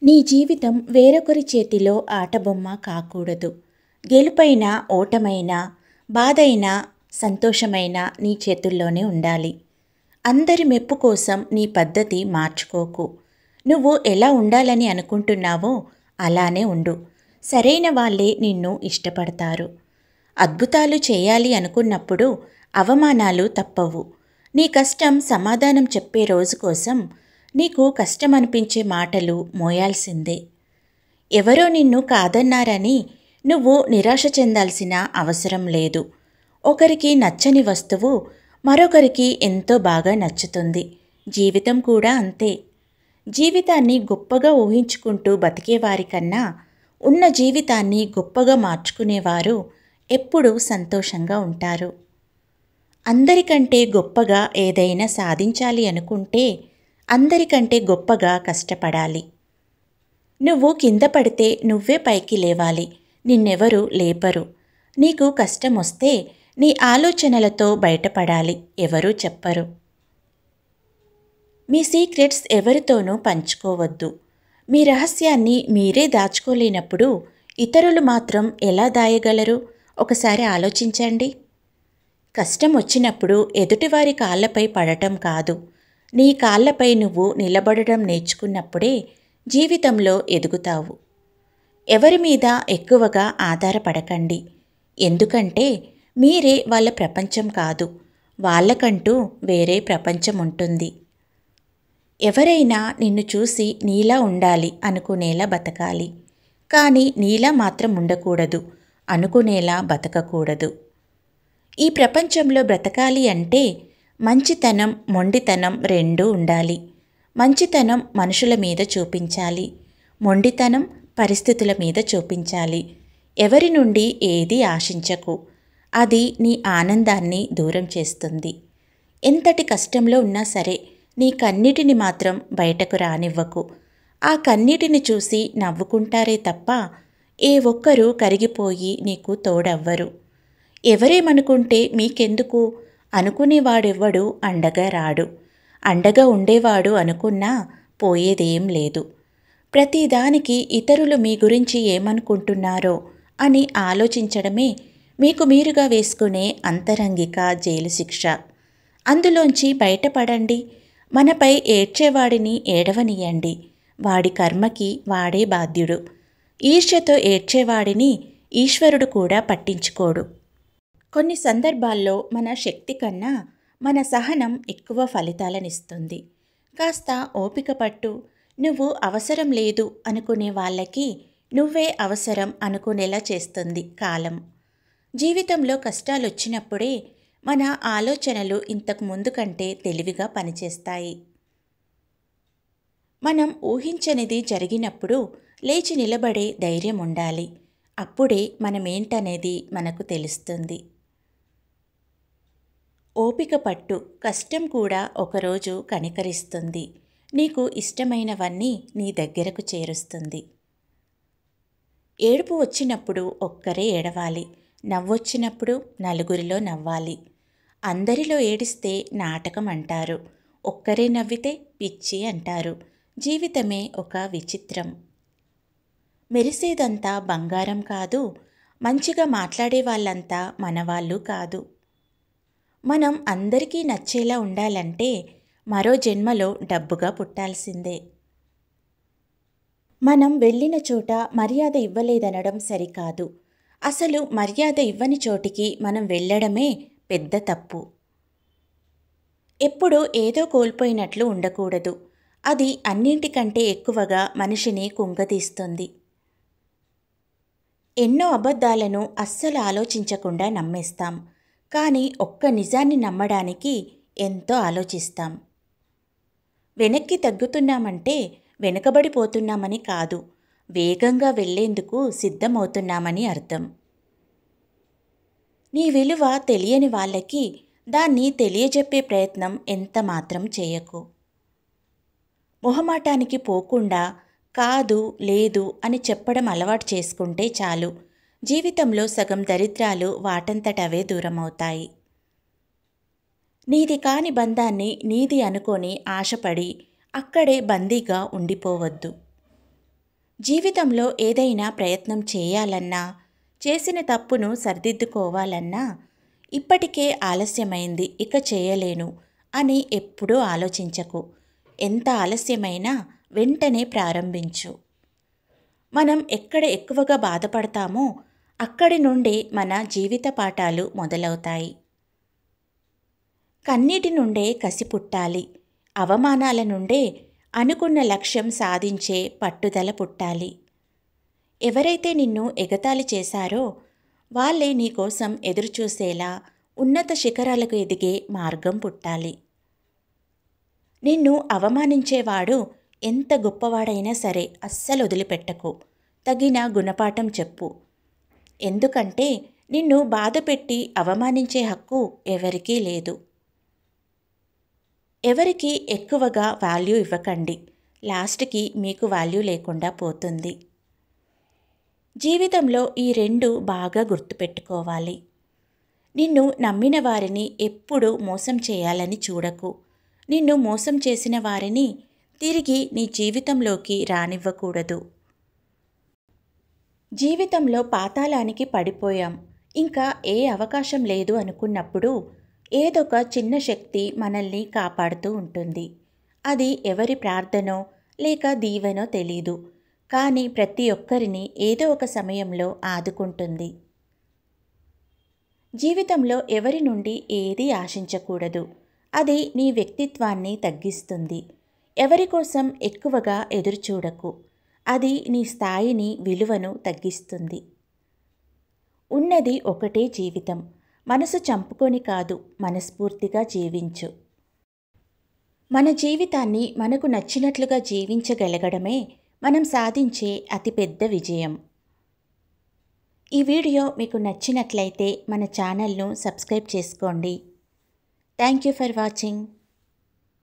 నీ జీవితం వేరొకరి చేతిలో ఆటబొమ్మ కాకూడదు. గెలుపైనా, ఓటమైనా, బాధైనా, సంతోషమైనా నీ చేతుల్లోనే ఉండాలి. అందరి మెప్పు కోసం నీ పద్ధతి మార్చుకోకు. నువ్వు ఎలా ఉండాలని అనుకుంటున్నావో అలానే ఉండు. సరైన వాళ్ళే నిన్ను ఇష్టపడతారు. అద్భుతాలు చేయాలి అనుకున్నప్పుడు అవమానాలు తప్పవు. నీ కష్టం సమాధానం చెప్పే రోజు కోసం నీకు కష్టమనిపించే మాటలు మోయాల్సిందే. ఎవరో నిన్ను కాదన్నారని నువ్వు నిరాశ చెందాల్సిన అవసరం లేదు. ఒకరికి నచ్చని వస్తువు మరొకరికి ఎంతో బాగా నచ్చుతుంది. జీవితం కూడా అంతే. జీవితాన్ని గొప్పగా ఊహించుకుంటూ బతికేవారికన్నా ఉన్న జీవితాన్ని గొప్పగా మార్చుకునేవారు ఎప్పుడూ సంతోషంగా ఉంటారు. అందరికంటే గొప్పగా ఏదైనా సాధించాలి అనుకుంటే అందరికంటే గొప్పగా కష్టపడాలి. నువ్వు కింద పడితే నువ్వే పైకి లేవాలి. నిన్నెవరూ లేపరు. నీకు కష్టం వస్తే నీ ఆలోచనలతో బయటపడాలి. ఎవరూ చెప్పరు. మీ సీక్రెట్స్ ఎవరితోనూ పంచుకోవద్దు. మీ రహస్యాన్ని మీరే దాచుకోలేనప్పుడు ఇతరులు మాత్రం ఎలా దాయగలరు? ఒకసారి ఆలోచించండి. కష్టం వచ్చినప్పుడు ఎదుటివారి కాళ్ళపై పడటం కాదు, నీ కాళ్ళపై నువ్వు నిలబడడం నేర్చుకున్నప్పుడే జీవితంలో ఎదుగుతావు. ఎవరి మీద ఎక్కువగా ఆధారపడకండి. ఎందుకంటే మీరే వాళ్ళ ప్రపంచం కాదు. వాళ్ళకంటూ వేరే ప్రపంచం ఉంటుంది. ఎవరైనా నిన్ను చూసి నీలా ఉండాలి అనుకునేలా బతకాలి. కానీ నీలా మాత్రం ఉండకూడదు అనుకునేలా బతకకూడదు. ఈ ప్రపంచంలో బ్రతకాలి అంటే మంచితనం, మొండితనం రెండూ ఉండాలి. మంచితనం మనుషుల మీద చూపించాలి. మొండితనం పరిస్థితుల మీద చూపించాలి. ఎవరి నుండి ఏదీ ఆశించకు. అది నీ ఆనందాన్ని దూరం చేస్తుంది. ఎంతటి కష్టంలో ఉన్నా సరే నీ కన్నీటిని మాత్రం బయటకు రానివ్వకు. ఆ కన్నీటిని చూసి నవ్వుకుంటారే తప్ప ఏ ఒక్కరూ కరిగిపోయి నీకు తోడవ్వరు. ఎవరేమనుకుంటే మీకెందుకు అనుకునేవాడెవ్వడు అండగా రాడు. అండగా ఉండేవాడు అనుకున్నా పోయేదేం లేదు. ప్రతిదానికి ఇతరులు మీ గురించి ఏమనుకుంటున్నారో అని ఆలోచించడమే మీకు మీరుగా వేసుకునే అంతరంగిక జైలు శిక్ష. అందులోంచి బయటపడండి. మనపై ఏడ్చేవాడిని ఏడవనియండి. వాడి కర్మకి వాడే బాధ్యుడు. ఈర్ష్యతో ఏడ్చేవాడిని ఈశ్వరుడు కూడా పట్టించుకోడు. కొన్ని సందర్భాల్లో మన శక్తి కన్నా మన సహనం ఎక్కువ ఫలితాలనిస్తుంది. కాస్త ఓపిక పట్టు. నువ్వు అవసరం లేదు అనుకునే వాళ్ళకి నువ్వే అవసరం అనుకునేలా చేస్తుంది కాలం. జీవితంలో కష్టాలొచ్చినప్పుడే మన ఆలోచనలు ఇంతకు ముందు కంటే తెలివిగా పనిచేస్తాయి. మనం ఊహించనిది జరిగినప్పుడు లేచి నిలబడే ధైర్యం ఉండాలి. అప్పుడే మనమేంటనేది మనకు తెలుస్తుంది. ఓపిక పట్టు. కష్టం కూడా ఒకరోజు కనికరిస్తుంది. నీకు ఇష్టమైనవన్నీ నీ దగ్గరకు చేరుస్తుంది. ఏడుపు వచ్చినప్పుడు ఒక్కరే ఏడవాలి. నవ్వొచ్చినప్పుడు నలుగురిలో నవ్వాలి. అందరిలో ఏడిస్తే నాటకం అంటారు. ఒక్కరే నవ్వితే పిచ్చి అంటారు. జీవితమే ఒక విచిత్రం. మెరిసేదంతా బంగారం కాదు. మంచిగా మాట్లాడే వాళ్ళంతా మనవాళ్ళు కాదు. మనం అందరికీ నచ్చేలా ఉండాలంటే మరో జన్మలో డబ్బుగా పుట్టాల్సిందే. మనం వెళ్ళిన చోట మర్యాద ఇవ్వలేదనడం సరికాదు. అసలు మర్యాద ఇవ్వని చోటికి మనం వెళ్ళడమే పెద్ద తప్పు. ఎప్పుడూ ఏదో కోల్పోయినట్లు ఉండకూడదు. అది అన్నింటికంటే ఎక్కువగా మనిషిని కుంగతీస్తుంది. ఎన్నో అబద్ధాలను అస్సలు ఆలోచించకుండా నమ్మేస్తాం. కానీ ఒక్క నిజాన్ని నమ్మడానికి ఎంతో ఆలోచిస్తాం. వెనక్కి తగ్గుతున్నామంటే వెనుకబడిపోతున్నామని కాదు, వేగంగా వెళ్లేందుకు సిద్ధమవుతున్నామని అర్థం. నీ విలువ తెలియని వాళ్ళకి దాన్ని తెలియజెప్పే ప్రయత్నం ఎంత మాత్రం చేయకు. మొహమాటానికి పోకుండా కాదు, లేదు అని చెప్పడం అలవాటు చేసుకుంటే చాలు. జీవితంలో సగం దరిద్రాలు వాటంతటవే దూరమవుతాయి. నీది కాని బంధాన్ని నీది అనుకొని ఆశపడి అక్కడే బందీగా ఉండిపోవద్దు. జీవితంలో ఏదైనా ప్రయత్నం చేయాలన్నా, చేసిన తప్పును సరిదిద్దుకోవాలన్నా, ఇప్పటికే ఆలస్యమైంది ఇక చేయలేను అని ఎప్పుడూ ఆలోచించకు. ఎంత ఆలస్యమైనా వెంటనే ప్రారంభించు. మనం ఎక్కడ ఎక్కువగా బాధపడతామో అక్కడి నుండే మన జీవిత పాఠాలు మొదలవుతాయి. కన్నీటి నుండే కసి పుట్టాలి. అవమానాల నుండే అనుకున్న లక్ష్యం సాధించే పట్టుదల పుట్టాలి. ఎవరైతే నిన్ను ఎగతాళి చేశారో వాళ్ళే నీకోసం ఎదురుచూసేలా ఉన్నత శిఖరాలకు ఎదిగే మార్గం పుట్టాలి. నిన్ను అవమానించేవాడు ఎంత గొప్పవాడైనా సరే అస్సలు వదిలిపెట్టకు. తగిన గుణపాఠం చెప్పు. ఎందుకంటే నిన్ను బాధపెట్టి అవమానించే హక్కు ఎవరికీ లేదు. ఎవరికి ఎక్కువగా వాల్యూ ఇవ్వకండి. లాస్ట్కి మీకు వాల్యూ లేకుండా పోతుంది. జీవితంలో ఈ రెండు బాగా గుర్తుపెట్టుకోవాలి. నిన్ను నమ్మిన వారిని ఎప్పుడూ మోసం చేయాలని చూడకు. నిన్ను మోసం చేసిన వారిని తిరిగి నీ జీవితంలోకి రానివ్వకూడదు. జీవితంలో పాతాళానికి పడిపోయాం, ఇంకా ఏ అవకాశం లేదు అనుకున్నప్పుడు ఏదొక చిన్న శక్తి మనల్ని కాపాడుతూ ఉంటుంది. అది ఎవరి ప్రార్థనో లేక దీవెనో తెలీదు, కానీ ప్రతి ఒక్కరిని ఏదో ఒక సమయంలో ఆదుకుంటుంది. జీవితంలో ఎవరి నుండి ఏదీ ఆశించకూడదు. అది నీ వ్యక్తిత్వాన్ని తగ్గిస్తుంది. ఎవరి కోసం ఎక్కువగా ఎదురుచూడకు. అది నీ స్థాయిని, విలువను తగ్గిస్తుంది. ఉన్నది ఒకటే జీవితం. మనసు చంపుకొని కాదు, మనస్ఫూర్తిగా జీవించు. మన జీవితాన్ని మనకు నచ్చినట్లుగా జీవించగలగడమే మనం సాధించే అతిపెద్ద విజయం. ఈ వీడియో మీకు నచ్చినట్లయితే మన ఛానల్ను సబ్స్క్రైబ్ చేసుకోండి. Thank you for watching.